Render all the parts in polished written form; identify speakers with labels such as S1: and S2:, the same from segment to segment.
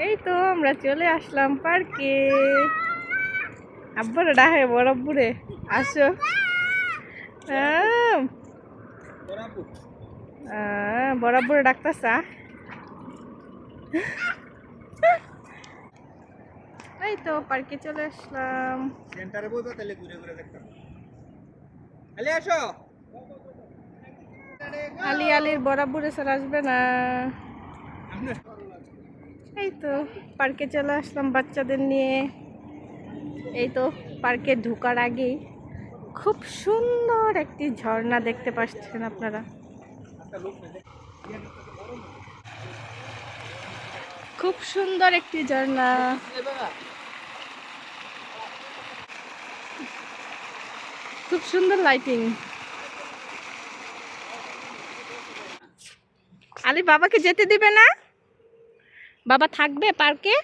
S1: এই তো আমরা চলে আসলাম পার্কে। আব্বুরে ডাকে বড় আব্বুরে, আসো। বড় আব্বুরে ডাকতেছা। এই তো পার্কে চলে আসলাম।
S2: সেন্টারে বসে তাহলে ঘুরে ঘুরে দেখতাম। আলে আসো।
S1: আলির বড় আব্বুরে স্যার আসবে না। এই তো পার্কে চলে আসলাম বাচ্চাদের নিয়ে। এই তো পার্কে ঢোকার আগেই খুব সুন্দর একটি ঝর্ণা দেখতে পাচ্ছেন আপনারা। খুব সুন্দর একটি ঝর্ণা, খুব সুন্দর লাইটিং। আলি বাবাকে যেতে দিবে না? বাবা থাকবে পার্কে?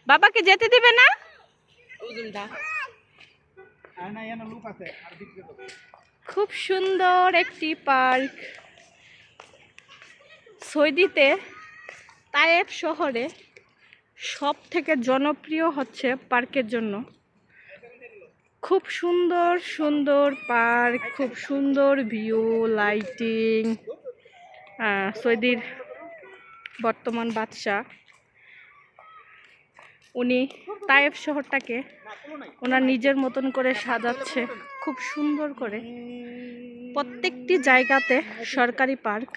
S1: বাবাকে যেতে দিবে না? খুব সুন্দর একটি পার্ক। সৌদিতে তায়েফ শহরে সব থেকে জনপ্রিয় হচ্ছে পার্কের জন্য। খুব সুন্দর সুন্দর পার্ক, খুব সুন্দর ভিউ, লাইটিং। সৌদির বর্তমান বাদশাহ উনি তায়েফ শহরটাকে ওনার নিজের মতন করে সাজাচ্ছে খুব সুন্দর করে। প্রত্যেকটি জায়গাতে সরকারি পার্ক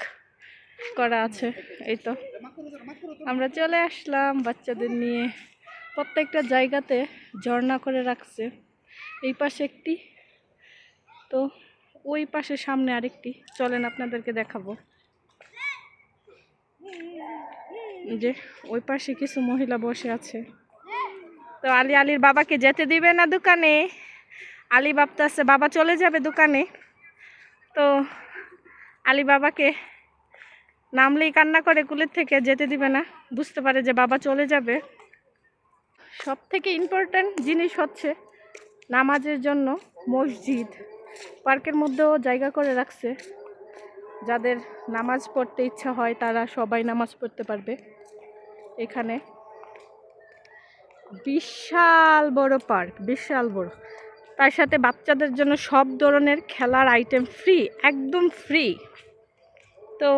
S1: করা আছে। এই তো আমরা চলে আসলাম বাচ্চাদের নিয়ে। প্রত্যেকটা জায়গাতে ঝর্ণা করে রাখছে। এই পাশে একটি, তো ওই পাশে সামনে আরেকটি। চলেন আপনাদেরকে দেখাবো। যে ওই পাশে কিছু মহিলা বসে আছে। তো আলির বাবাকে যেতে দিবে না দোকানে। আলি ভাবতেছে বাবা চলে যাবে দোকানে। তো আলি বাবাকে নামলেই কান্না করে কুলের থেকে, যেতে দিবে না। বুঝতে পারে যে বাবা চলে যাবে। সব থেকে ইম্পর্ট্যান্ট জিনিস হচ্ছে নামাজের জন্য মসজিদ। পার্কের মধ্যেও জায়গা করে রাখছে। যাদের নামাজ পড়তে ইচ্ছা হয় তারা সবাই নামাজ পড়তে পারবে। এখানে বিশাল বড় পার্ক, বিশাল বড়। তার সাথে বাচ্চাদের জন্য সব ধরনের খেলার আইটেম ফ্রি, একদম ফ্রি। তো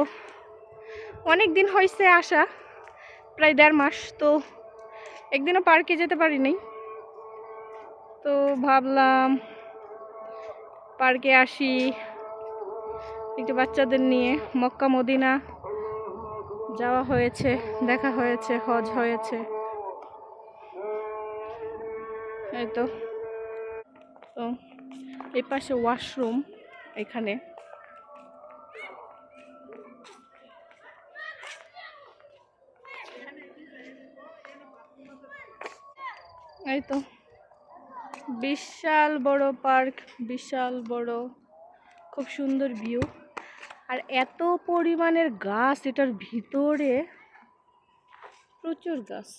S1: অনেক দিন হয়েছে আসা, প্রায় 1.5 মাস। তো একদিনও পার্কে যেতে পারিনি। তো ভাবলাম পার্কে আসি একটু বাচ্চাদের নিয়ে। মক্কা মদিনা যাওয়া হয়েছে, দেখা হয়েছে, হজ হয়েছে। এই তো তো এই পাশে ওয়াশরুম। এখানে এই তো বিশাল বড় পার্ক, বিশাল বড়, খুব সুন্দর ভিউ। আর এত পরিমাণের গাছ এটার ভিতরে, প্রচুর গাছ।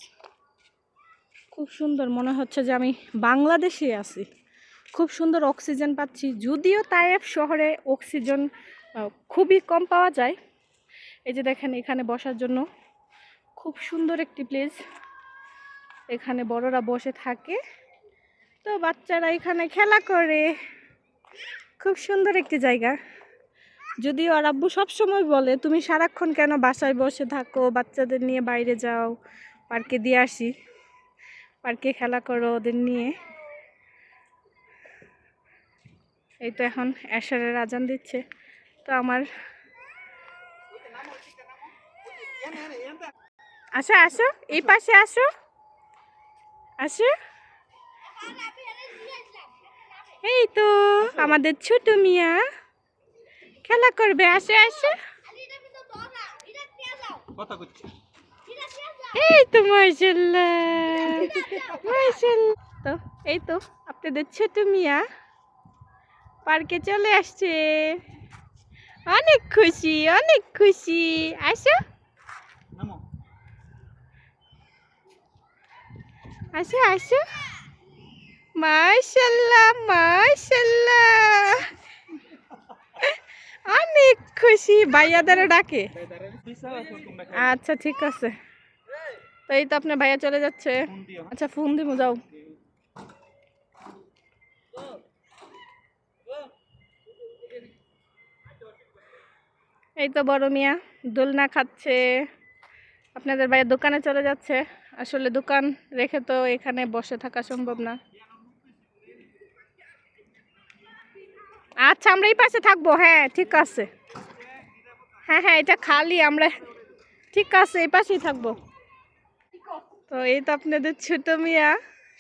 S1: খুব সুন্দর, মনে হচ্ছে যে আমি বাংলাদেশে আছি। খুব সুন্দর অক্সিজেন পাচ্ছি। যদিও তায়েফ শহরে অক্সিজেন খুবই কম পাওয়া যায়। এই যে দেখেন এখানে বসার জন্য খুব সুন্দর একটি প্লেস। এখানে বড়রা বসে থাকে, তো বাচ্চারা এখানে খেলা করে। খুব সুন্দর একটি জায়গা। যদিও আর আব্বু সবসময় বলে তুমি সারাক্ষণ কেন বাসায় বসে থাকো, বাচ্চাদের নিয়ে বাইরে যাও, পার্কে দিয়ে আসি, পার্কে খেলা করো ওদের নিয়ে। এই তো এখন এশারের আজান দিচ্ছে। তো আমার আসো আসো, এই পাশে আসো, আসো। এই তো আমাদের ছোট মিয়া খেলা করবে, আসো আসো। এই তো মাশাআল্লাহ, মাশাআল্লাহ। তো এই তো আপনাদের ছোট মিয়া পার্কে চলে আসছে। অনেক খুশি, অনেক খুশি। আসো আসো আসো। মাশাআল্লাহ, মাশাআল্লাহ, অনেক খুশি, ভাইয়াদেরও ডাকে।
S2: তাই তারা পিছা আছে তোমরা
S1: আচ্ছা ঠিক আছে। তো এই তো আপনার ভাইয়া চলে যাচ্ছে।
S2: ফোন দিও।
S1: আচ্ছা ফোন দিব, যাও। এই তো বড় মিয়া দোলনা খাচ্ছে, আপনাদের ভাইয়া দোকানে চলে যাচ্ছে। আসলে দোকান রেখে তো এখানে বসে থাকা সম্ভব না। আচ্ছা আমরা এই পাশে থাকবো, হ্যাঁ ঠিক আছে। হ্যাঁ হ্যাঁ এটা খালি, আমরা ঠিক আছে এই পাশেই থাকবো। তো এই তো আপনাদের ছোট মিয়া,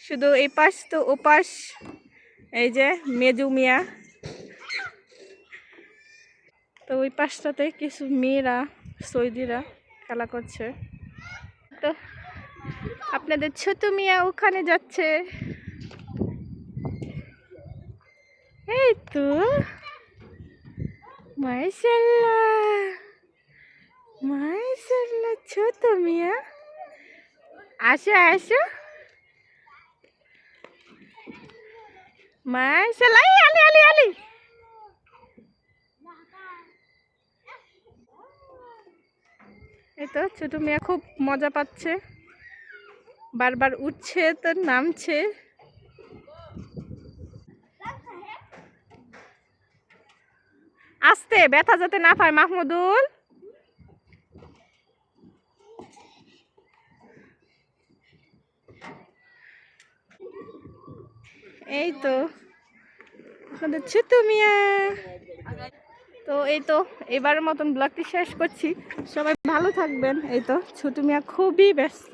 S1: শুধু এই পাশ তো ও পাশ, এই যে মেজু মিয়া। তো ওই পাশটাতে কিছু মেয়েরা সৌদিরা খেলা করছে। তো আপনাদের ছোট মিয়া ওখানে যাচ্ছে। এই তো মাশাআল্লাহ, মাশাআল্লাহ ছোট মিয়া, আসো আসো। মাশাআল্লাহ, এই আলি আলি আলি। এই তো ছোট মিয়া খুব মজা পাচ্ছে, বারবার উঠছে তো নামছে। আস্তে, ব্যথা যাতে না পায় মাহমুদুল। এই তো আপনাদের ছোট মিয়া। তো এই তো এবারের মতন ব্লগটি শেষ করছি, সবাই ভালো থাকবেন। এই তো ছোট মিয়া খুবই ব্যস্ত,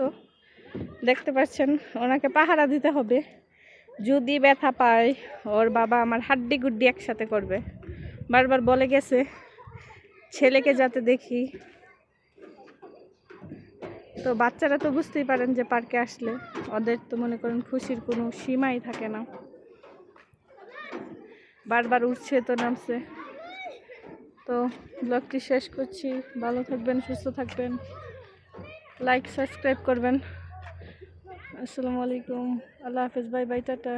S1: দেখতে পাচ্ছেন ওনাকে পাহারা দিতে হবে, যদি ব্যথা পায় ওর বাবা আমার হাড্ডি গুড্ডি একসাথে করবে। বারবার বলে গেছে ছেলেকে যাতে দেখি। তো বাচ্চারা তো বুঝতেই পারেন যে পার্কে আসলে ওদের তো মনে করেন খুশির কোনো সীমাই থাকে না, বারবার উঠছে তো নামছে। তো ব্লগটি শেষ করছি, ভালো থাকবেন, সুস্থ থাকবেন, লাইক সাবস্ক্রাইব করবেন। আসসালামু আলাইকুম, আল্লাহ হাফেজ, বাই বাই, টাটা।